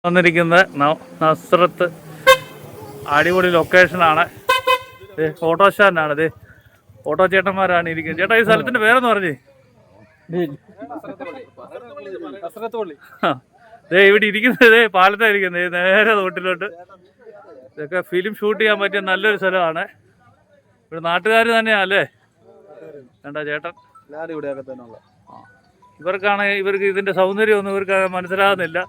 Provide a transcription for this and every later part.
വന്നിരിക്കുന്നത് നസ്രത്ത് അടിപൊളി ലൊക്കേഷനാണ്. ഓട്ടോ സ്റ്റാൻഡാണ്. ഇത് ഓട്ടോ ചേട്ടന്മാരാണ് ഇരിക്കുന്നത്. ചേട്ടാ, ഈ സ്ഥലത്തിന്റെ പേരെന്ന് പറഞ്ഞേ? ഇവിടെ ഇരിക്കുന്നത് പാലത്താ ഇരിക്കുന്നത്, നേരെ റോട്ടിലോട്ട്. ഇതൊക്കെ ഫിലിം ഷൂട്ട് ചെയ്യാൻ പറ്റിയ നല്ലൊരു സ്ഥലമാണ്. ഇവിടെ നാട്ടുകാർ തന്നെയാ അല്ലേ? വേണ്ട ചേട്ടൻ ഇവർക്ക് ഇതിന്റെ സൗന്ദര്യമൊന്നും ഇവർക്ക് മനസ്സിലാകുന്നില്ല.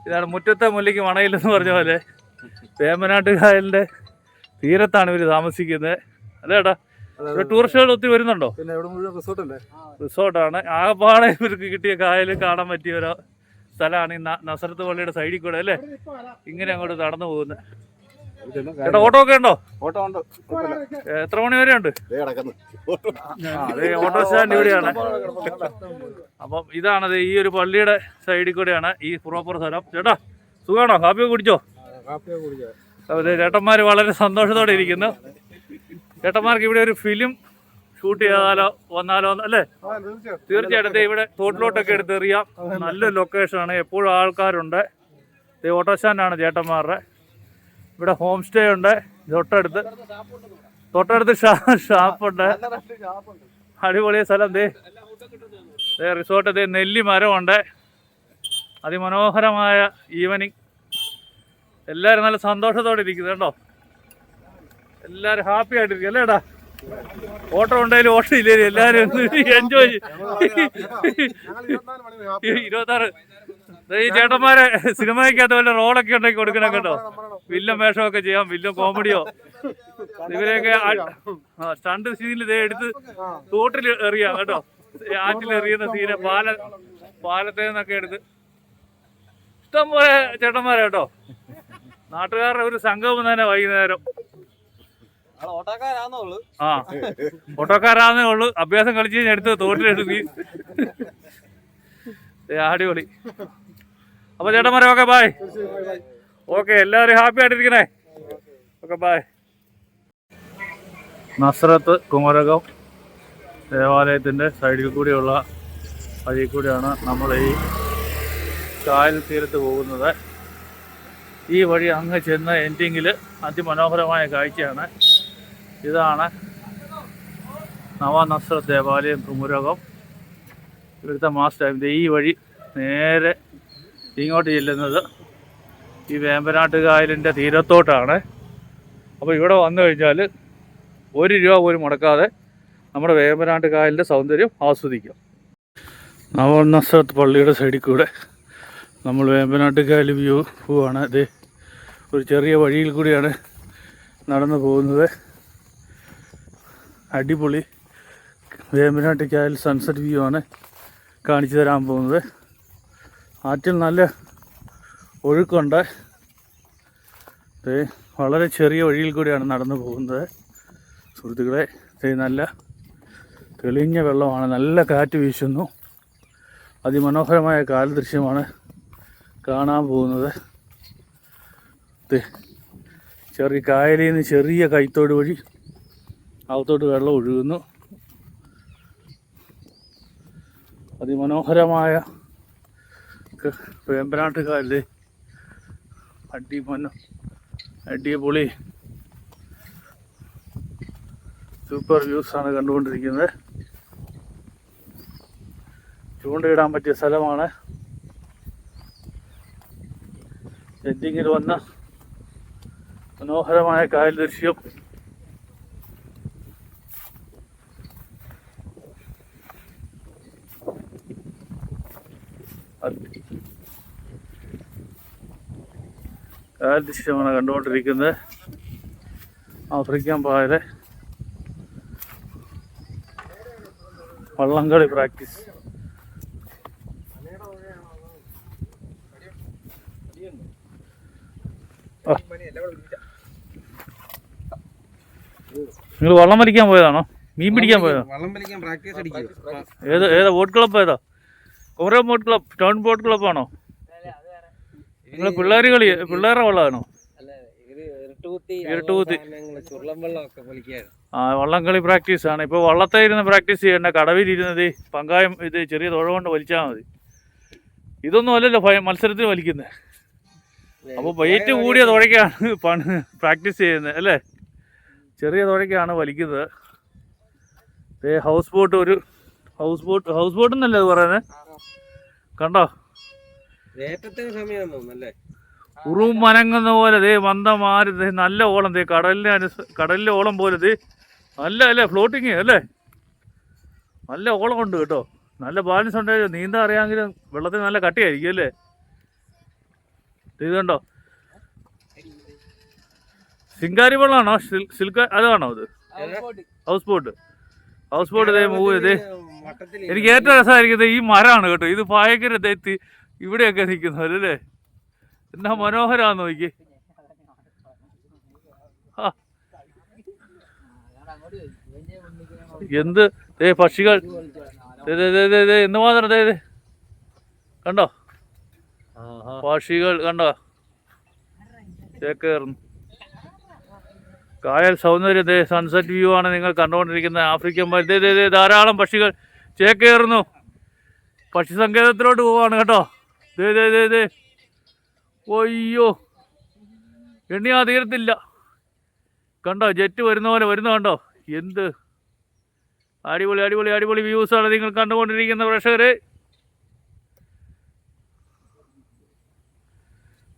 ഇതാണ് മുറ്റത്തെ മുല്ലയ്ക്ക് മണയില്ലെന്ന് പറഞ്ഞ പോലെ വേമ്പനാട്ട് കായലിന്റെ തീരത്താണ് ഇവർ താമസിക്കുന്നത്. അല്ലേ ചേട്ടാ? ഇവിടെ ടൂറിസ്റ്റുകൾ ഒത്തിരി വരുന്നുണ്ടോ? റിസോർട്ടാണ്. ആകെപ്പാടെ ഇവർക്ക് കിട്ടിയ കായൽ കാണാൻ പറ്റിയ ഒരു സ്ഥലമാണ് ഈ നസ്രത്ത് പള്ളിയുടെ സൈഡിൽ കൂടെ അല്ലേ ഇങ്ങനെ അങ്ങോട്ട് നടന്നു പോകുന്നത്. ചേട്ടാ, ഓട്ടോ ഒക്കെ ഉണ്ടോ? ഓട്ടോ ഉണ്ട്. എത്ര മണി വരെ ഉണ്ട്? അതെ, ഓട്ടോ സ്റ്റാൻഡ് ഇവിടെയാണ്. അപ്പം ഇതാണത്, ഈ ഒരു പള്ളിയുടെ സൈഡിൽ കൂടെയാണ് ഈ പ്രോപ്പർ സ്ഥലം. ചേട്ടാ, സുഖമാണോ? കാപ്പിയൊക്കെ കുടിച്ചോ? അതെ, ചേട്ടന്മാർ വളരെ സന്തോഷത്തോടെ ഇരിക്കുന്നു. ചേട്ടന്മാർക്ക് ഇവിടെ ഒരു ഫിലിം ഷൂട്ട് ചെയ്താലോ വന്നാലോ അല്ലേ? തീർച്ചയായിട്ടും ഇവിടെ തോട്ടിലോട്ടൊക്കെ എടുത്തെറിയാം. നല്ലൊരു ലൊക്കേഷനാണ്, എപ്പോഴും ആൾക്കാരുണ്ട്. ഓട്ടോ സ്റ്റാൻഡാണ് ചേട്ടന്മാരുടെ. ഇവിടെ ഹോം സ്റ്റേ ഉണ്ട്. തൊട്ടടുത്ത് ഷാപ്പുണ്ട്. അടിപൊളിയ സ്ഥലം. റിസോർട്ട്. നെല്ലി മരമുണ്ട്. അതിമനോഹരമായ ഈവനിങ്. എല്ലാവരും നല്ല സന്തോഷത്തോടെ ഇരിക്കുന്നത് കേട്ടോ. എല്ലാവരും ഹാപ്പി ആയിട്ടിരിക്കും അല്ലേടാ? ഓട്ടോ ഉണ്ടെങ്കിലും ഓട്ടോ ഇല്ലേലും എല്ലാവരും എൻജോയ് 26. ഈ ചേട്ടന്മാരെ സിനിമയ്ക്കകത്ത് വല്ല റോളൊക്കെ ഉണ്ടാക്കി കൊടുക്കണം കേട്ടോ. വില്ലൻ വേഷമൊക്കെ ചെയ്യാം, വില്ലൻ കോമഡിയോ. ഇവരെയൊക്കെ സ്റ്റണ്ട് സീനിൽ എടുത്ത് തോട്ടിൽ എറിയാം കേട്ടോ. ആറ്റിൽ എറിയുന്ന സീന് പാലത്തിൽ നിന്നൊക്കെ എടുത്ത് ഇഷ്ടം പോലെ ചേട്ടന്മാരെ കേട്ടോ. നാട്ടുകാരുടെ ഒരു സംഗമം തന്നെ വൈകുന്നേരം. ഓട്ടോക്കാരാന്നേ ഉള്ളു. അഭ്യാസം കളിച്ച് കഴിഞ്ഞാൽ എടുത്ത് തോട്ടിലെടുത്ത് അടിപൊളി. അപ്പൊ ചേട്ടന്മാരെ ഓക്കെ ബായ്. ഓക്കെ, എല്ലാവരും ഹാപ്പി ആയിട്ടിരിക്കണേ. Okay bye. നസ്രത്ത് കുമരകം ദേവാലയത്തിൻ്റെ സൈഡിൽ കൂടിയുള്ള വഴി കൂടിയാണ് നമ്മൾ ഈ കായൽ തീരത്ത് പോകുന്നത്. ഈ വഴി അങ്ങ് ചെന്ന എൻഡിങ്ങിൽ അതിമനോഹരമായ കാഴ്ചയാണ്. ഇതാണ് നസ്രത്ത് ദേവാലയം കുമരകം. ഇവിടുത്തെ മാസ്റ്റർ. ഈ വഴി നേരെ ഇങ്ങോട്ട് ചെല്ലുന്നത് ഈ വേമ്പനാട്ട് കായലിൻ്റെ തീരത്തോട്ടാണ്. അപ്പോൾ ഇവിടെ വന്നു കഴിഞ്ഞാൽ 1 രൂപ പോലും മുടക്കാതെ നമ്മുടെ വേമ്പനാട്ട് കായലിൻ്റെ സൗന്ദര്യം ആസ്വദിക്കാം. നസ്രത്ത് പള്ളിയുടെ സൈഡിൽ കൂടെ നമ്മൾ വേമ്പനാട്ട് കായൽ വ്യൂ ആണ്. ഇത് ഒരു ചെറിയ വഴിയിൽ കൂടിയാണ് നടന്നു പോകുന്നത്. അടിപൊളി വേമ്പനാട്ട് കായൽ സൺസെറ്റ് വ്യൂ ആണ് കാണിച്ചു തരാൻ പോകുന്നത്. ആറ്റിൽ നല്ല ഒഴുക്കുണ്ട്. വളരെ ചെറിയ വഴിയിൽ കൂടിയാണ് നടന്നു പോകുന്നത് സുഹൃത്തുക്കളെ. നല്ല തെളിഞ്ഞ വെള്ളമാണ്, നല്ല കാറ്റ് വീശുന്നു. അതിമനോഹരമായ കായൽ ദൃശ്യമാണ് കാണാൻ പോകുന്നത്. ചെറിയ കായലിൽ നിന്ന് ചെറിയ കൈത്തോട് വഴി അകത്തോട്ട് വെള്ളം ഒഴുകുന്നു. അതിമനോഹരമായ വേമ്പനാട്ട് കായലിൽ അടിപൊളി സൂപ്പർ വ്യൂസാണ് കണ്ടുകൊണ്ടിരിക്കുന്നത്. ചൂണ്ടയിടാൻ പറ്റിയ സ്ഥലമാണ്. എൻഡിങ്ങിൽ വന്ന മനോഹരമായ കായൽ ദൃശ്യം. കായൽ ദൃശ്യമാണ് കണ്ടുകൊണ്ടിരിക്കുന്നത്. ആഫ്രിക്കൻ പായലെ വള്ളംകളി പ്രാക്ടീസ്. നിങ്ങൾ വള്ളം വലിക്കാൻ പോയതാണോ? മീൻ പിടിക്കാൻ പോയതാ? ഏതാ ബോട്ട് ക്ലബ്? ഏതാ? Kumarakom boat club, town boat ക്ലബ്ബാണോ? നിങ്ങൾ പിള്ളേരുടെ വള്ളമാണോ? വള്ളംകളി പ്രാക്ടീസ് ആണ്. ഇപ്പോൾ വള്ളത്തെ ഇരുന്ന് പ്രാക്ടീസ് ചെയ്യേണ്ട, കടവിലിരുന്നത് പങ്കായം ഇത് ചെറിയ തുഴ കൊണ്ട് വലിച്ചാൽ മതി. ഇതൊന്നും അല്ലല്ലോ മത്സരത്തിന് വലിക്കുന്നത്. അപ്പോൾ വെയിറ്റ് കൂടിയ തുഴയ്ക്കാണ് പ്രാക്ടീസ് ചെയ്യുന്നത് അല്ലേ? ചെറിയ തുഴയ്ക്കാണ് വലിക്കുന്നത്. ഹൗസ് ഹൗസ് ബോട്ട് എന്നല്ലേ അത് പറയുന്നത്? കണ്ടോ, ഉറും മനങ്ങുന്ന പോലെ മന്ദമാര് നല്ല ഓളം കടലിലെ ഓളം പോലെ നല്ല അല്ലേ ഫ്ലോട്ടിങ് അല്ലേ? നല്ല ഓളം ഉണ്ട് കേട്ടോ, നല്ല ബാലൻസ് ഉണ്ടായിരുന്നു. നീന്താൻ അറിയാമെങ്കിലും വെള്ളത്തിൽ നല്ല കട്ടിയായിരിക്കും അല്ലേ? ഇത് കണ്ടോ, സിംഗാരി വെള്ളമാണോ അതാണോ ഇത്? ഹൗസ് ബോട്ട് മൂവ് ചെയ്ത് എനിക്ക് ഏറ്റവും രസമായിരിക്കുന്നത് ഈ മരമാണ് കേട്ടോ. ഇത് ഭയങ്കര തെറ്റി ഇവിടെയൊക്കെ നിൽക്കുന്നവരല്ലേ, എന്നാ മനോഹരാന്ന് നോക്കി. എന്ത് പക്ഷികൾ എന്ന് മാത്രം കണ്ടോ, പക്ഷികൾ കണ്ടോ, ചേക്കേറുന്നു. കായൽ സൗന്ദര്യം, സൺസെറ്റ് വ്യൂ ആണ് നിങ്ങൾ കണ്ടുകൊണ്ടിരിക്കുന്നത്. ആഫ്രിക്കൻ ധാരാളം പക്ഷികൾ ചേക്കേറുന്നു. പക്ഷി സങ്കേതത്തിലോട്ട് പോവാണ് കേട്ടോ. ഒയ്യോ, എണ്ണിയാ തീരത്തില്ല. കണ്ടോ, ജെറ്റ് വരുന്ന പോലെ വരുന്ന കണ്ടോ. എന്ത് അടിപൊളി അടിപൊളി അടിപൊളി വ്യൂസാണ് നിങ്ങൾ കണ്ടുകൊണ്ടിരിക്കുന്ന പ്രേക്ഷകരെ.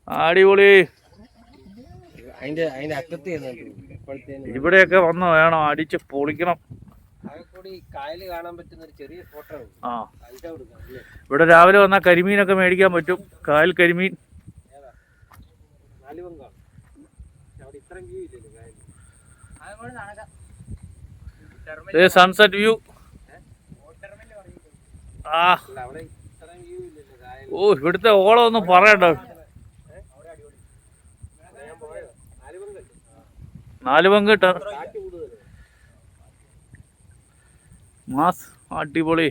അടിപൊളി. ഇവിടെയൊക്കെ വന്ന് വേണം അടിച്ച് പൊളിക്കണം. ആ, ഇവിടെ രാവിലെ വന്നാൽ കരിമീനൊക്കെ മേടിക്കാൻ പറ്റും. കായൽ കരിമീൻ. Sunset view. ആ ഓ, ഇവിടുത്തെ ഓളം ഒന്നും പറയണ്ട. 4 പങ്ക് മാസ് അടിപൊളി.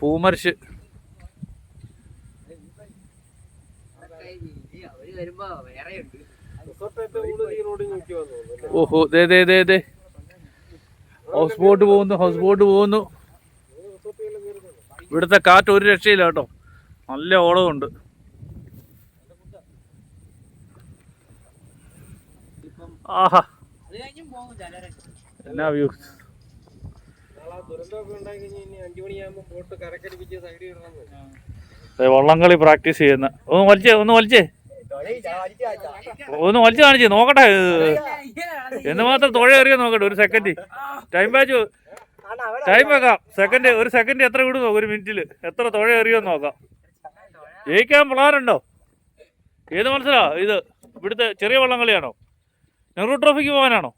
പൂമരശ്. ഓഹോ, ഹൗസ് ബോട്ട് പോകുന്നു. ഇവിടുത്തെ കാറ്റ് ഒരു രക്ഷയില്ല കേട്ടോ, നല്ല ഓളമുണ്ട്. ആഹാ, എന്നാ വ്യൂ. വള്ളംകളി പ്രാക്ടീസ് ചെയ്യുന്ന ഒന്ന് വലിച്ചു കാണിച്ചേ നോക്കട്ടെ, എന്ന് മാത്രം തുഴ എറിയാ നോക്കട്ടെ. ഒരു സെക്കൻഡ് ടൈം വെക്കാം. ഒരു സെക്കൻഡ് എത്ര വിടും നോക്കാം, 1 മിനിറ്റിൽ എത്ര തുഴ എറിയോന്ന് നോക്കാം. ജയിക്കാൻ പ്ലാനുണ്ടോ? ഏത് മത്സരാ ഇത്? ഇവിടുത്തെ ചെറിയ വള്ളംകളിയാണോ? നെഹ്റു ട്രോഫിക്ക് പോകാനാണോ?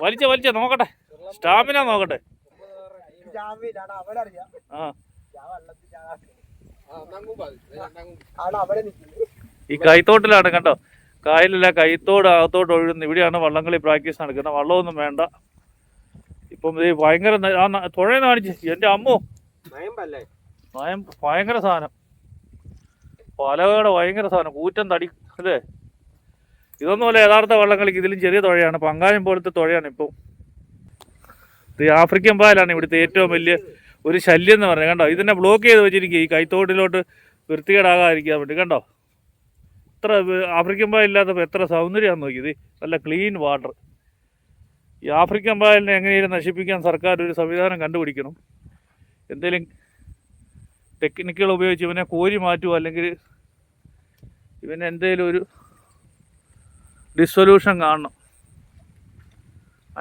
വലിച്ച നോക്കട്ടെ, സ്റ്റാമിന നോക്കട്ടെ. ഈ കൈത്തോട്ടിലാണ് കണ്ടോ, കായലില്ല, കൈത്തോട് അകത്തോട്ട് ഒഴുകുന്നു. ഇവിടെയാണ് വള്ളംകളി പ്രാക്ടീസ് നടക്കുന്നത്. വള്ളമൊന്നും വേണ്ട. ഇപ്പം ഭയങ്കര തുഴയെന്ന് കാണിച്ച് എൻ്റെ അമ്മോ, ഭയങ്കര സാധനം, പലകയുടെ ഭയങ്കര സാധനം, കൂറ്റൻ തടി അല്ലേ? ഇതൊന്നുമല്ല യഥാർത്ഥ വള്ളംകളിക്ക്. ഇതിലും ചെറിയ തുഴയാണ്, പങ്കായം പോലത്തെ തുഴയാണ്. ഇപ്പം ഇത് ആഫ്രിക്കൻ പായലാണ് ഇവിടുത്തെ ഏറ്റവും വലിയ ഒരു ശല്യം എന്ന് പറഞ്ഞത്. കണ്ടോ, ഇതിനെ ബ്ലോക്ക് ചെയ്ത് വെച്ചിരിക്കുക ഈ കൈത്തോട്ടിലോട്ട് വൃത്തികേടാകാതിരിക്കാൻ വേണ്ടി. കണ്ടോ, എത്ര ആഫ്രിക്കൻ പായൽ ഇല്ലാത്തപ്പോൾ എത്ര സൗന്ദര്യമാണെന്ന് നോക്കിയത്. നല്ല ക്ലീൻ വാട്ടർ. ഈ ആഫ്രിക്കൻ പായലിനെ എങ്ങനെയും നശിപ്പിക്കാൻ സർക്കാർ ഒരു സംവിധാനം കണ്ടുപിടിക്കണം. എന്തെങ്കിലും ടെക്നിക്കുകൾ ഉപയോഗിച്ച് ഇവനെ കോരി മാറ്റുമോ, അല്ലെങ്കിൽ ഇവന് എന്തെങ്കിലും ഒരു ഡിസൊല്യൂഷൻ കാണണം.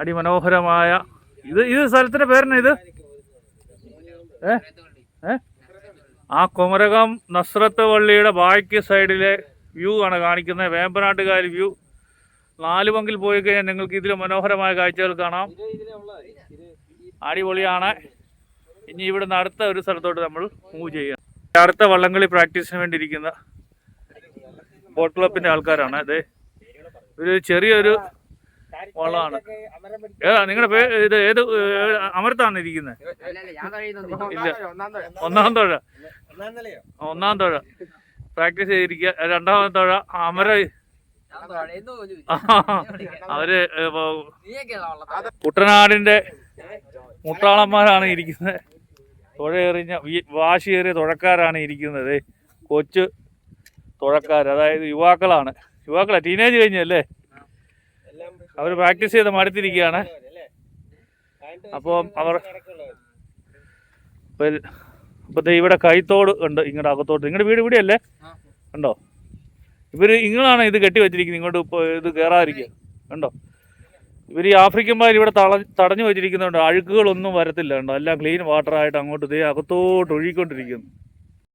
അതിമനോഹരമായ ഇത് സ്ഥലത്തിന്റെ പേരെന്നാ ഇത്? ആ കുമരകം നസ്രത്ത് പള്ളിയുടെ ബാക്ക് സൈഡിലെ വ്യൂ ആണ് കാണിക്കുന്നത്. വേമ്പനാട്ടുകായൽ വ്യൂ. 4 പങ്കിൽ പോയി കഴിഞ്ഞാൽ നിങ്ങൾക്ക് ഇതിൽ മനോഹരമായ കാഴ്ചകൾ കാണാം. അടിപൊളിയാണ്. ഇനി ഇവിടുന്ന് അടുത്ത ഒരു സ്ഥലത്തോട്ട് നമ്മൾ മൂവ് ചെയ്യാം. അടുത്ത വള്ളംകളി പ്രാക്ടീസിന് വേണ്ടി ഇരിക്കുന്ന ബോട്ട് ക്ലബിന്റെ ആൾക്കാരാണ്. അതെ, ഒരു ചെറിയൊരു വള്ളമാണ്. ഏതാ നിങ്ങളുടെ പേര്? ഇത് ഏത് അമരത്താണ് ഇരിക്കുന്നത്? ഇല്ല, ഒന്നാം തോഴ പ്രാക്ടീസ് ചെയ്തിരിക്കുക. 2ാമത്തെ തോഴ അമര. അവര് കുട്ടനാടിന്റെ മുട്ടാളന്മാരാണ് ഇരിക്കുന്നത്. തുഴ എറിഞ്ഞ വാശിയേറിയ തുഴക്കാരാണ് ഇരിക്കുന്നത്. കൊച്ചു തുഴക്കാർ, അതായത് യുവാക്കളാണ്. ടീനേജ് കഴിഞ്ഞല്ലേ, അവർ പ്രാക്ടീസ് ചെയ്ത് മടുത്തിരിക്കുകയാണ്. അപ്പോൾ അവർ ഇപ്പോഴത്തെ ഇവിടെ കൈത്തോട് ഉണ്ട് ഇങ്ങോട്ട് അകത്തോട്ട്. നിങ്ങളുടെ വീട് ഇവിടെയല്ലേ? ഉണ്ടോ? നിങ്ങളാണ് ഇത് കെട്ടി വെച്ചിരിക്കുന്നത് ഇങ്ങോട്ട് ഇത് കയറാതിരിക്കുക. കണ്ടോ, ഇവർ ഈ ആഫ്രിക്കൻ പായൽ ഇവിടെ തടഞ്ഞു വെച്ചിരിക്കുന്നുണ്ട്. അഴുക്കുകളൊന്നും വരത്തില്ല. കണ്ടോ, എല്ലാം ക്ലീൻ വാട്ടറായിട്ട് അങ്ങോട്ട് അകത്തോട്ട് ഒഴുകിക്കൊണ്ടിരിക്കുന്നു.